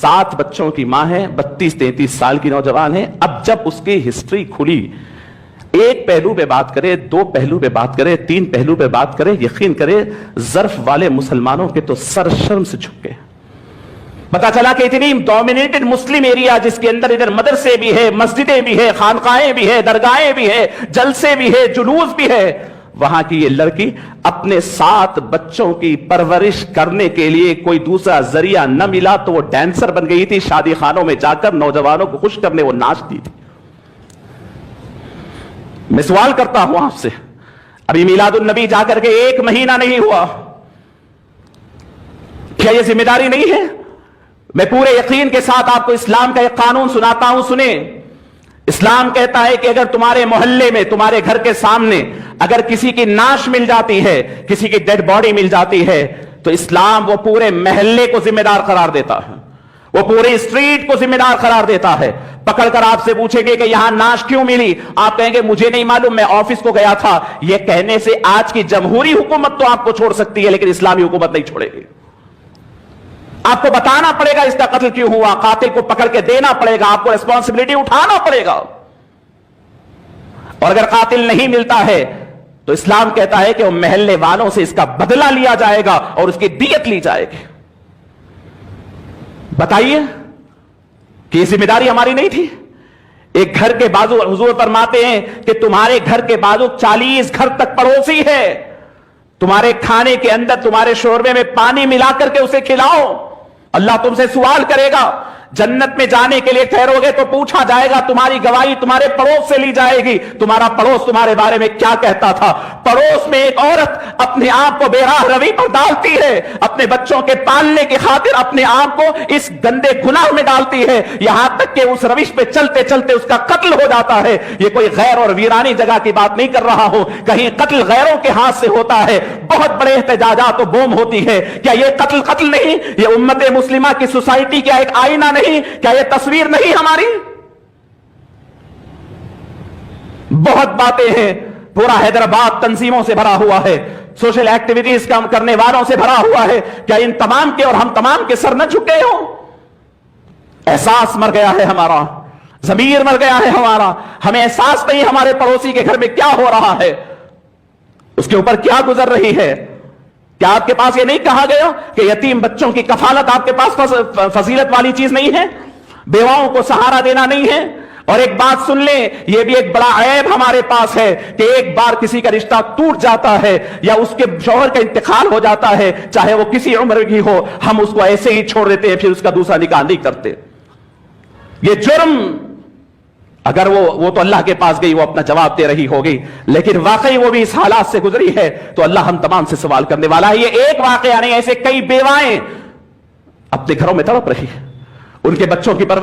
7 بچوں کی ماں ہے, 32-33 سال کی نوجوان ہے. اب جب اس کی ہسٹری کھلی, ایک پہلو پہ بات کرے, 2 پہلو پہ بات کرے, 3 پہلو پہ بات کرے, یقین کرے ظرف والے مسلمانوں کے تو سر شرم سے جھک گئے. پتا چلا کہ اتنی ڈومینیٹڈ مسلم ایریا جس کے اندر ادھر مدرسے بھی ہے, مسجدیں بھی ہے, خانقاہیں بھی ہے, درگاہیں بھی ہے, جلسے بھی ہے, جلوس بھی ہے, وہاں کی یہ لڑکی اپنے 7 بچوں کی پرورش کرنے کے لیے کوئی دوسرا ذریعہ نہ ملا تو وہ ڈانسر بن گئی تھی. شادی خانوں میں جا کر نوجوانوں کو خوش کرنے وہ ناچتی تھی. میں سوال کرتا ہوں آپ سے, ابھی میلاد النبی جا کر کے 1 مہینہ نہیں ہوا, کیا یہ ذمہ داری نہیں ہے؟ میں پورے یقین کے ساتھ آپ کو اسلام کا ایک قانون سناتا ہوں, سنیں. اسلام کہتا ہے کہ اگر تمہارے محلے میں, تمہارے گھر کے سامنے اگر کسی کی ناش مل جاتی ہے, کسی کی ڈیڈ باڈی مل جاتی ہے, تو اسلام وہ پورے محلے کو ذمہ دار قرار دیتا ہے, وہ پورے اسٹریٹ کو ذمہ دار قرار دیتا ہے. پکڑ کر آپ سے پوچھیں گے کہ یہاں ناش کیوں ملی, آپ کہیں گے مجھے نہیں معلوم, میں آفس کو گیا تھا. یہ کہنے سے آج کی جمہوری حکومت تو آپ کو چھوڑ سکتی ہے, لیکن اسلامی حکومت نہیں چھوڑے گی. آپ کو بتانا پڑے گا اس کا قتل کیوں ہوا, قاتل کو پکڑ کے دینا پڑے گا, آپ کو ریسپانسبلٹی اٹھانا پڑے گا. اور اگر قاتل نہیں ملتا ہے تو اسلام کہتا ہے کہ وہ محلے والوں سے اس کا بدلہ لیا جائے گا اور اس کی دیت لی جائے گی. بتائیے کہ یہ ذمہ داری ہماری نہیں تھی؟ ایک گھر کے بازو, حضور فرماتے ہیں کہ تمہارے گھر کے بازو 40 گھر تک پڑوسی ہے, تمہارے کھانے کے اندر, تمہارے شوربے میں پانی ملا کر کے اسے کھلاؤ. اللہ تم سے سوال کرے گا, جنت میں جانے کے لیے ٹھہرو گے تو پوچھا جائے گا, تمہاری گواہی تمہارے پڑوس سے لی جائے گی, تمہارا پڑوس تمہارے بارے میں کیا کہتا تھا. پڑوس میں ایک عورت اپنے آپ کو بے راہ روی پر ڈالتی ہے, اپنے بچوں کے پالنے کی خاطر اپنے آپ کو اس گندے گناہ میں ڈالتی ہے, یہاں تک کہ اس روش پہ چلتے چلتے اس کا قتل ہو جاتا ہے. یہ کوئی غیر اور ویرانی جگہ کی بات نہیں کر رہا ہوں, کہیں قتل غیروں کے ہاتھ سے ہوتا ہے, بہت بڑے احتجاجات و بوم ہوتی ہے. کیا یہ قتل نہیں؟ یہ امت مسلمہ کی سوسائٹی کیا ایک آئینہ نہیں؟ کیا یہ تصویر نہیں ہماری؟ بہت باتیں ہیں, پورا حیدرآباد تنظیموں سے بھرا ہوا ہے, سوشل ایکٹیویٹیز کام کرنے والوں سے بھرا ہوا ہے. کیا ان تمام کے اور ہم تمام کے سر نہ جھکے ہوں؟ احساس مر گیا ہے ہمارا, ضمیر مر گیا ہے ہمارا, ہمیں احساس نہیں ہمارے پڑوسی کے گھر میں کیا ہو رہا ہے, اس کے اوپر کیا گزر رہی ہے. کیا آپ کے پاس یہ نہیں کہا گیا کہ یتیم بچوں کی کفالت آپ کے پاس فضیلت والی چیز نہیں ہے, بیواؤں کو سہارا دینا نہیں ہے؟ اور ایک بات سن لیں, یہ بھی ایک بڑا عیب ہمارے پاس ہے کہ ایک بار کسی کا رشتہ ٹوٹ جاتا ہے یا اس کے شوہر کا انتقال ہو جاتا ہے, چاہے وہ کسی عمر کی ہو, ہم اس کو ایسے ہی چھوڑ دیتے ہیں, پھر اس کا دوسرا نکاح نہیں کرتے. یہ جرم, اگر وہ تو اللہ کے پاس گئی, وہ اپنا جواب دے رہی ہوگی, لیکن واقعی وہ بھی اس حالات سے گزری ہے تو اللہ ہم تمام سے سوال کرنے والا ہے. یہ ایک واقعہ نہیں, ایسے کئی بیوائیں اپنے گھروں میں تڑپ رہی ہیں, ان کے بچوں کی پرورش